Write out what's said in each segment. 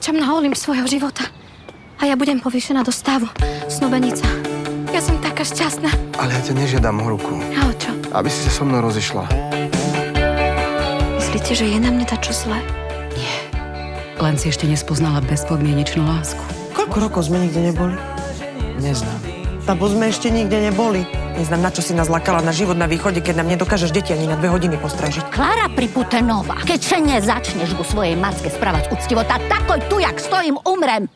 kráčam na Olymp svojho života. A ja budem povýšená do stavu. Snúbenica. Ja som taká šťastná. Ale ja ťa nežiadam o ruku. A o čo? Aby si sa so mnou rozišla. Myslíte, že je na mne dačo zlé? Len si ešte nespoznala bezpodmienečnú lásku. Koľko rokov sme nikde neboli? Neznám. Lebo sme ešte nikde neboli. Neznám, na čo si nás lakala na život na východe, keď nám nedokážeš deti ani na 2 hodiny postrážiť. Klára Priputenová, keď sa nezačneš ku svojej matke správať úctivo, tak takoj tu, jak stojím, umrem.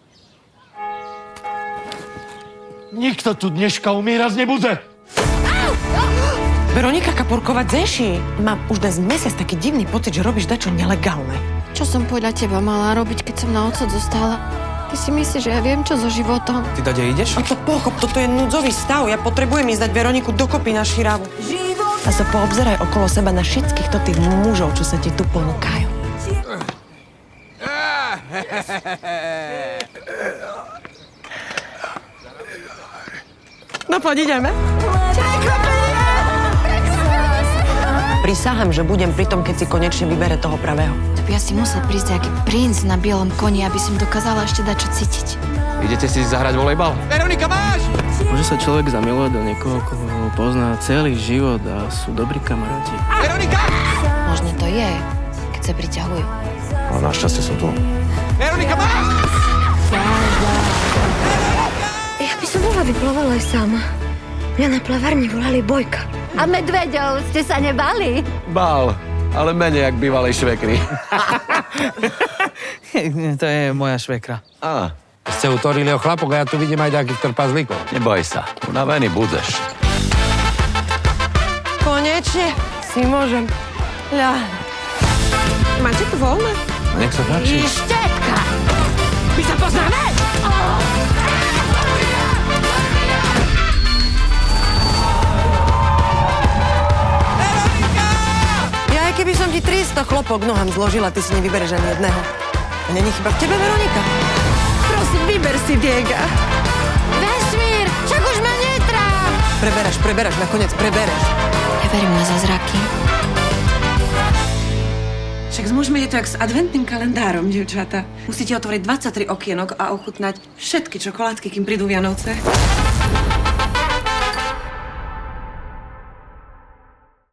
Nikto tu dneška umírať nebude. Veronika Kaporková Zeši. Mám už dnes mesiac taký divný pocit, že robíš dačo nelegálne. Čo som podľa teba mala robiť, keď som na odsud zostala? Ty si myslíš, že ja viem, čo so životom? Ty dade ideš? A to pochop, toto je núdzový stav. Ja potrebujem ísť dať Veroniku dokopy na širavu. A sa poobzeraj okolo seba na všetkých tých mužov, čo sa ti tu ponúkajú. No poď, ideme. Prisahám, že budem pri tom, keď si konečne vybere toho pravého. To by asi musel prísť nejaký princ na bielom koni, aby som dokázala ešte dať čo cítiť. Idete si zahrať volejbal? Veronika, máš! Môže sa človek zamilovať do niekoho, koho pozná celý život a sú dobrí kamaráti. Veronika! Možno to je, keď sa priťahujú. Ale našťastie som tu. Veronika, máš! Ja by som bola vyplovala aj sama. Mňa na plavárni volali Bojka. A medveďov ste sa nebali? Bál, ale menej jak bývalej švekry. To je moja švekra. Á, Ste utorili o chlapok a ja tu vidím aj nejakých trpazlíkov. neboj sa, unavený budeš. Konečne si môžem ľahnuť. Máte tu voľné? Nech sa páči. Štetka! My sa poznáme? Ja aj keby som ti 300 chlopok nohám zložila, ty si nevybereš ani jedného. A není chyba v tebe, Veronika? Prosím, vyber si Diega. Vesmír, však už ma netráp! Preberáš, nakoniec prebereš. Ja verím na zázraky. Však s mužmi je to jak s adventným kalendárom, dievčata. Musíte otvoriť 23 okienok a ochutnať všetky čokoládky, kým prídu Vianoce.